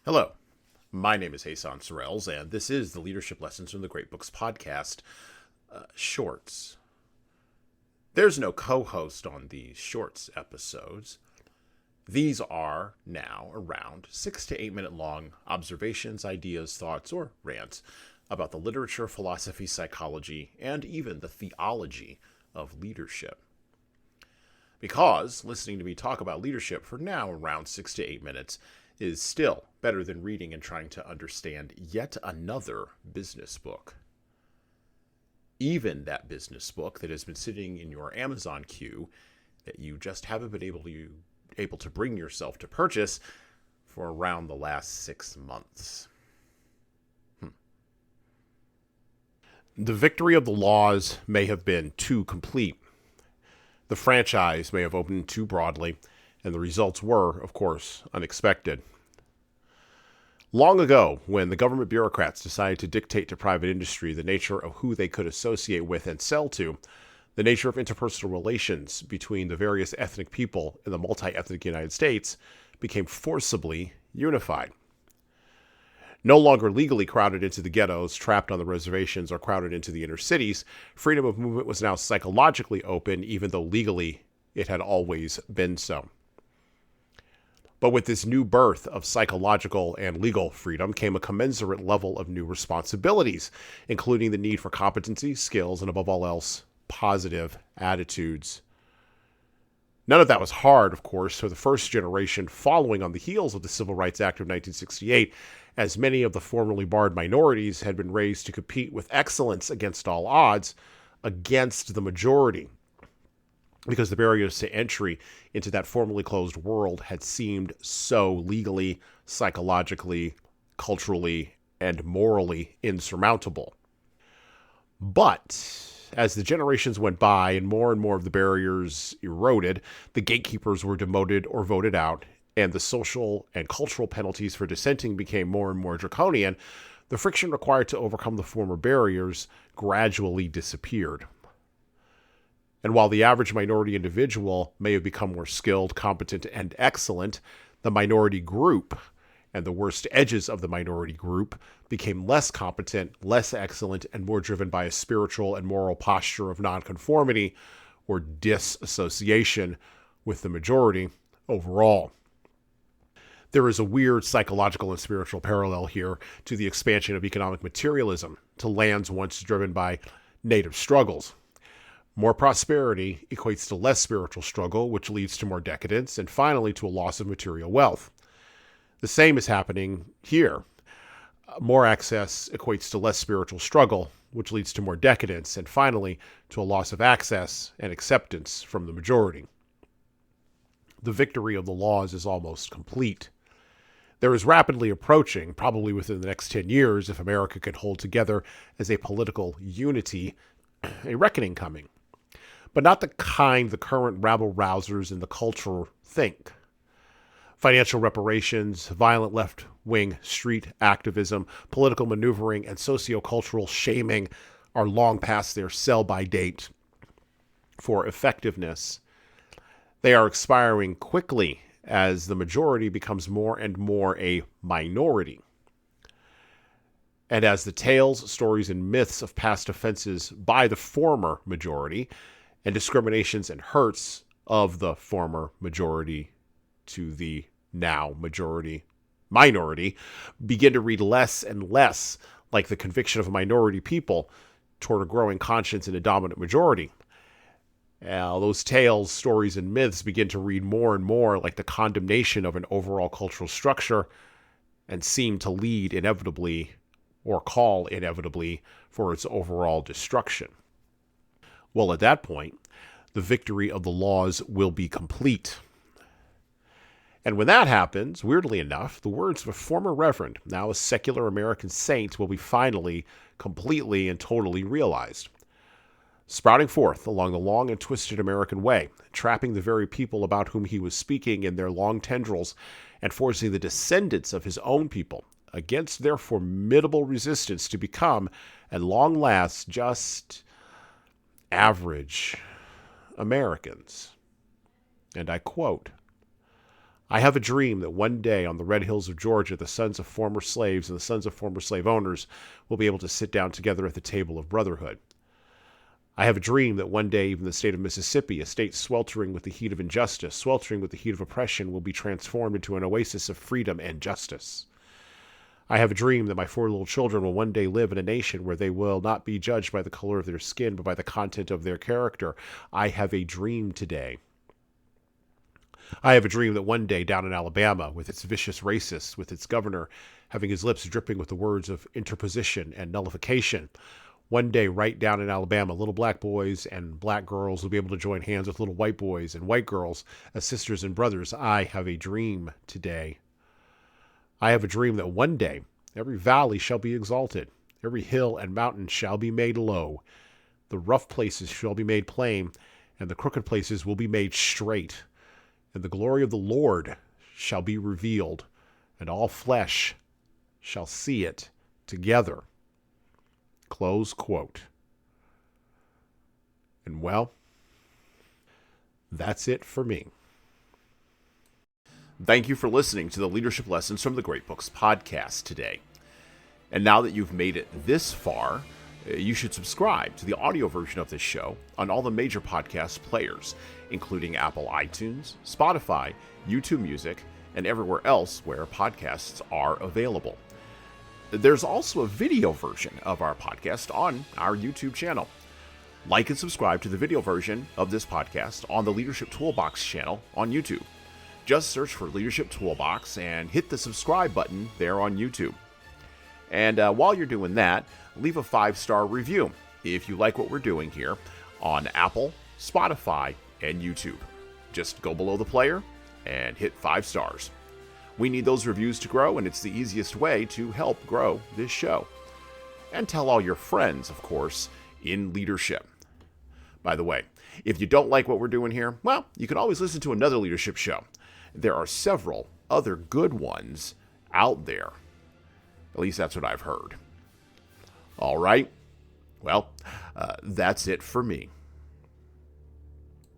Hello, my name is Hassan Sorrells, and this is the Leadership Lessons from the Great Books podcast, Shorts. There's no co-host on these Shorts episodes. These are now around 6 to 8 minute long observations, ideas, thoughts, or rants about the literature, philosophy, psychology, and even the theology of leadership. Because listening to me talk about leadership for now around 6 to 8 minutes is still better than reading and trying to understand yet another business book. Even that business book that has been sitting in your Amazon queue that you just haven't been able to bring yourself to purchase for around the last 6 months. The victory of the laws may have been too complete. The franchise may have opened too broadly, and the results were, of course, unexpected. Long ago, when the government bureaucrats decided to dictate to private industry the nature of who they could associate with and sell to, the nature of interpersonal relations between the various ethnic people in the multi-ethnic United States became forcibly unified. No longer legally crowded into the ghettos, trapped on the reservations, or crowded into the inner cities, freedom of movement was now psychologically open, even though legally it had always been so. But with this new birth of psychological and legal freedom came a commensurate level of new responsibilities, including the need for competency, skills, and above all else, positive attitudes. None of that was hard, of course, for the first generation following on the heels of the Civil Rights Act of 1968, as many of the formerly barred minorities had been raised to compete with excellence against all odds against the majority, because the barriers to entry into that formerly closed world had seemed so legally, psychologically, culturally, and morally insurmountable. But as the generations went by and more of the barriers eroded, the gatekeepers were demoted or voted out, and the social and cultural penalties for dissenting became more and more draconian, the friction required to overcome the former barriers gradually disappeared. And while the average minority individual may have become more skilled, competent, and excellent, the minority group and the worst edges of the minority group became less competent, less excellent, and more driven by a spiritual and moral posture of nonconformity or disassociation with the majority overall. There is a weird psychological and spiritual parallel here to the expansion of economic materialism to lands once driven by native struggles. More prosperity equates to less spiritual struggle, which leads to more decadence, and finally to a loss of material wealth. The same is happening here. More access equates to less spiritual struggle, which leads to more decadence, and finally to a loss of access and acceptance from the majority. The victory of the laws is almost complete. There is rapidly approaching, probably within the next 10 years, if America can hold together as a political unity, a reckoning coming. But not the kind the current rabble-rousers in the culture think. Financial reparations, violent left-wing street activism, political maneuvering, and socio-cultural shaming are long past their sell-by date for effectiveness. They are expiring quickly as the majority becomes more and more a minority. And as the tales, stories, and myths of past offenses by the former majority and discriminations and hurts of the former majority to the now minority begin to read less and less like the conviction of a minority people toward a growing conscience in a dominant majority. Those tales, stories, and myths begin to read more and more like the condemnation of an overall cultural structure and seem to lead inevitably or call inevitably for its overall destruction. Well, at that point, the victory of the laws will be complete. And when that happens, weirdly enough, the words of a former reverend, now a secular American saint, will be finally, completely, and totally realized. Sprouting forth along the long and twisted American way, trapping the very people about whom he was speaking in their long tendrils, and forcing the descendants of his own people against their formidable resistance to become, at long last, just average Americans. And I quote, I have a dream that one day on the red hills of Georgia, the sons of former slaves and the sons of former slave owners will be able to sit down together at the table of brotherhood. I have a dream that one day even the state of Mississippi, a state sweltering with the heat of injustice, sweltering with the heat of oppression, will be transformed into an oasis of freedom and justice. I have a dream that my 4 little children will one day live in a nation where they will not be judged by the color of their skin, but by the content of their character. I have a dream today. I have a dream that one day down in Alabama, with its vicious racists, with its governor having his lips dripping with the words of interposition and nullification, one day right down in Alabama, little black boys and black girls will be able to join hands with little white boys and white girls as sisters and brothers. I have a dream today. I have a dream that one day every valley shall be exalted, every hill and mountain shall be made low, the rough places shall be made plain, and the crooked places will be made straight. And the glory of the Lord shall be revealed, and all flesh shall see it together. Close quote. And well, that's it for me. Thank you for listening to the Leadership Lessons from the Great Books podcast today. And now that you've made it this far, you should subscribe to the audio version of this show on all the major podcast players, including Apple iTunes, Spotify, YouTube Music, and everywhere else where podcasts are available. There's also a video version of our podcast on our YouTube channel. Like and subscribe to the video version of this podcast on the Leadership Toolbox channel on YouTube. Just search for Leadership Toolbox and hit the subscribe button there on YouTube. And while you're doing that, leave a 5-star review if you like what we're doing here on Apple, Spotify, and YouTube. Just go below the player and hit 5 stars. We need those reviews to grow, and it's the easiest way to help grow this show. And tell all your friends, of course, in leadership. By the way, if you don't like what we're doing here, well, you can always listen to another leadership show. There are several other good ones out there. At least that's what I've heard. All right. Well, that's it for me.